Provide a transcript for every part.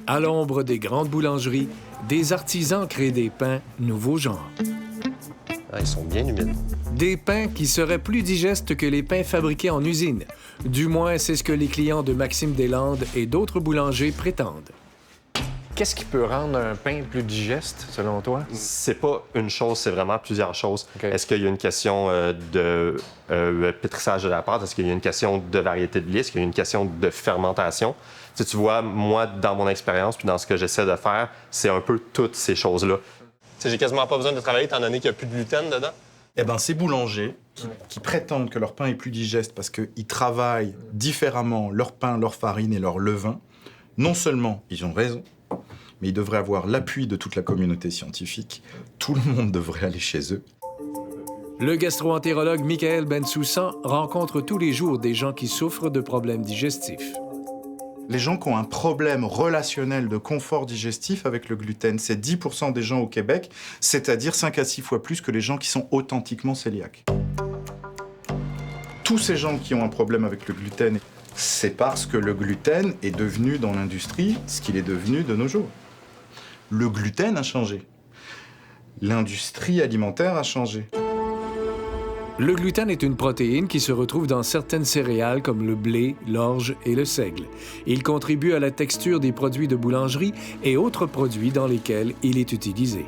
À l'ombre des grandes boulangeries, des artisans créent des pains nouveaux genres. Ah, ils sont bien humides. Des pains qui seraient plus digestes que les pains fabriqués en usine. Du moins, c'est ce que les clients de Maxime Deslandes et d'autres boulangers prétendent. Qu'est-ce qui peut rendre un pain plus digeste, selon toi? C'est pas une chose, c'est vraiment plusieurs choses. Okay. Est-ce qu'il y a une question de pétrissage de la pâte? Est-ce qu'il y a une question de variété de blé? Est-ce qu'il y a une question de fermentation? Tu vois, moi, dans mon expérience puis dans ce que j'essaie de faire, c'est un peu toutes ces choses-là. J'ai quasiment pas besoin de travailler étant donné qu'il n'y a plus de gluten dedans. Eh bien, ces boulangers qui prétendent que leur pain est plus digeste parce qu'ils travaillent différemment leur pain, leur farine et leur levain, non seulement ils ont raison, mais ils devraient avoir l'appui de toute la communauté scientifique. Tout le monde devrait aller chez eux. Le gastro-entérologue Michael Bensoussan rencontre tous les jours des gens qui souffrent de problèmes digestifs. Les gens qui ont un problème relationnel de confort digestif avec le gluten, c'est 10% des gens au Québec, c'est-à-dire 5 à 6 fois plus que les gens qui sont authentiquement cœliaques. Tous ces gens qui ont un problème avec le gluten, c'est parce que le gluten est devenu dans l'industrie ce qu'il est devenu de nos jours. Le gluten a changé. L'industrie alimentaire a changé. Le gluten est une protéine qui se retrouve dans certaines céréales comme le blé, l'orge et le seigle. Il contribue à la texture des produits de boulangerie et autres produits dans lesquels il est utilisé.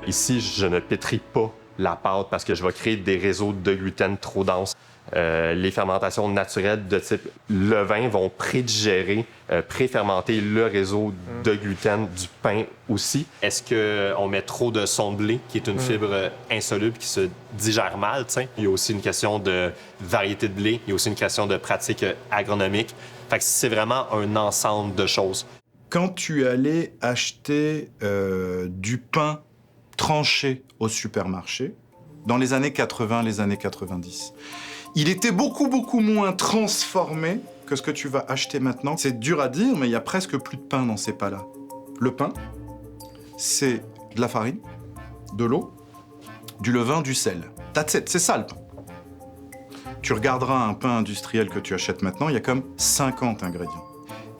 Ici, je ne pétris pas la pâte parce que je vais créer des réseaux de gluten trop denses. Les fermentations naturelles de type levain vont prédigérer, préfermenter le réseau de gluten du pain aussi. Est-ce qu'on met trop de son de blé, qui est une fibre insoluble qui se digère mal? T'sais? Il y a aussi une question de variété de blé, il y a aussi une question de pratique agronomique. Fait que c'est vraiment un ensemble de choses. Quand tu allais acheter du pain tranché au supermarché, dans les années 80, les années 90, il était beaucoup moins transformé que ce que tu vas acheter maintenant. C'est dur à dire, mais il y a presque plus de pain dans ces pas-là. Le pain, c'est de la farine, de l'eau, du levain, du sel. That's it, c'est ça le pain. Tu regarderas un pain industriel que tu achètes maintenant, il y a comme 50 ingrédients.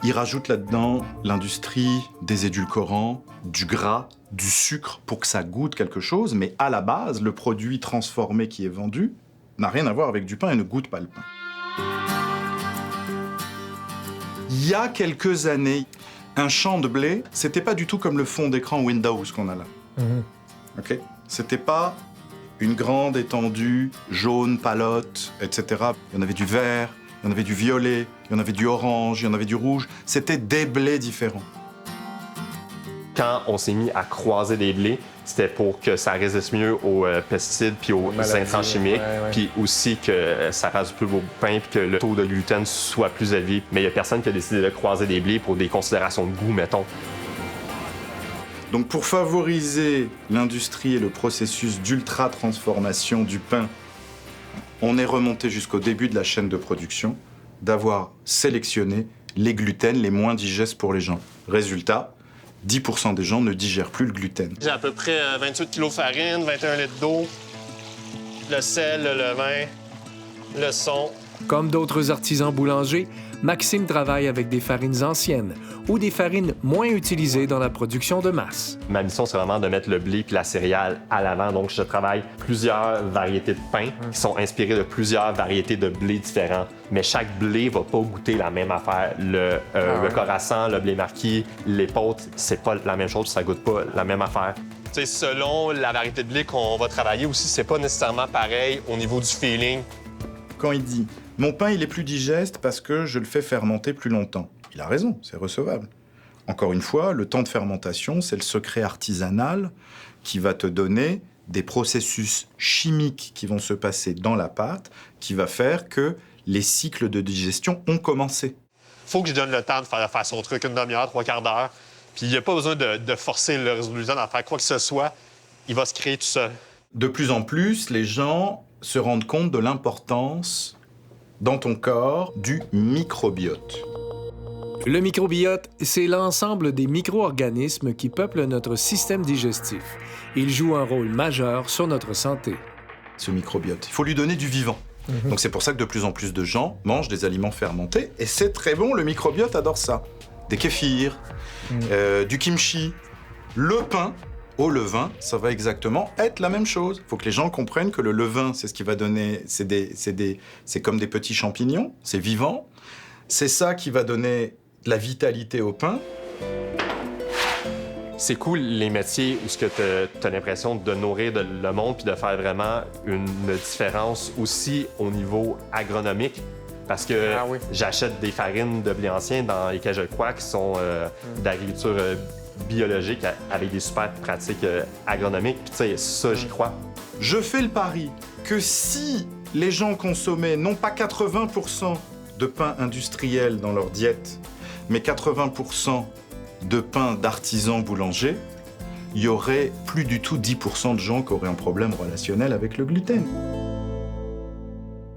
Ils rajoutent là-dedans l'industrie des édulcorants, du gras, du sucre pour que ça goûte quelque chose, mais à la base, le produit transformé qui est vendu n'a rien à voir avec du pain et ne goûte pas le pain. Il y a quelques années, un champ de blé, c'était pas du tout comme le fond d'écran Windows qu'on a là. Okay? C'était pas une grande étendue jaune, palote, etc. Il y en avait du vert, il y en avait du violet, il y en avait du orange, il y en avait du rouge. C'était des blés différents. Quand on s'est mis à croiser des blés, c'était pour que ça résiste mieux aux pesticides puis aux intrants chimiques, puis aussi que ça fasse plus beau pain puis que le taux de gluten soit plus élevé. Mais il n'y a personne qui a décidé de croiser des blés pour des considérations de goût, mettons. Donc pour favoriser l'industrie et le processus d'ultra-transformation du pain, on est remonté jusqu'au début de la chaîne de production d'avoir sélectionné les gluten les moins digestes pour les gens. Résultat, 10% des gens ne digèrent plus le gluten. J'ai à peu près 28 kg de farine, 21 litres d'eau, le sel, le levain, le son. Comme d'autres artisans boulangers, Maxime travaille avec des farines anciennes ou des farines moins utilisées dans la production de masse. Ma mission, c'est vraiment de mettre le blé puis la céréale à l'avant. Donc, je travaille plusieurs variétés de pain qui sont inspirées de plusieurs variétés de blé différents. Mais chaque blé va pas goûter la même affaire. Le Coriasan, le blé marquis, l'épaule, c'est pas la même chose, ça goûte pas la même affaire. T'sais, selon la variété de blé qu'on va travailler aussi, c'est pas nécessairement pareil au niveau du feeling. Quand il dit « Mon pain, il est plus digeste parce que je le fais fermenter plus longtemps », il a raison, c'est recevable. Encore une fois, le temps de fermentation, c'est le secret artisanal qui va te donner des processus chimiques qui vont se passer dans la pâte, qui va faire que les cycles de digestion ont commencé. Faut que je donne le temps de faire son truc, une demi-heure, 3/4 d'heure. Puis il n'y a pas besoin de forcer le résultat d'en faire quoi que ce soit. Il va se créer tout seul. De plus en plus, les gens se rendent compte de l'importance dans ton corps du microbiote. Le microbiote, c'est l'ensemble des micro-organismes qui peuplent notre système digestif. Il joue un rôle majeur sur notre santé. Ce microbiote, il faut lui donner du vivant. Donc c'est pour ça que de plus en plus de gens mangent des aliments fermentés, et c'est très bon, le microbiote adore ça. des kéfirs, du kimchi. Le pain au levain, ça va exactement être la même chose. Il faut que les gens comprennent que le levain, c'est ce qui va donner... C'est comme des petits champignons, c'est vivant. C'est ça qui va donner de la vitalité au pain. C'est cool les métiers où tu as l'impression de nourrir le monde puis de faire vraiment une différence aussi au niveau agronomique. Parce que j'achète des farines de blé ancien dans lesquelles je crois qui sont d'agriculture biologique avec des super pratiques agronomiques. Puis tu sais, ça, j'y crois. Je fais le pari que si les gens consommaient non pas 80% de pain industriel dans leur diète, mais 80% de pain d'artisan boulanger, il y aurait plus du tout 10% de gens qui auraient un problème relationnel avec le gluten.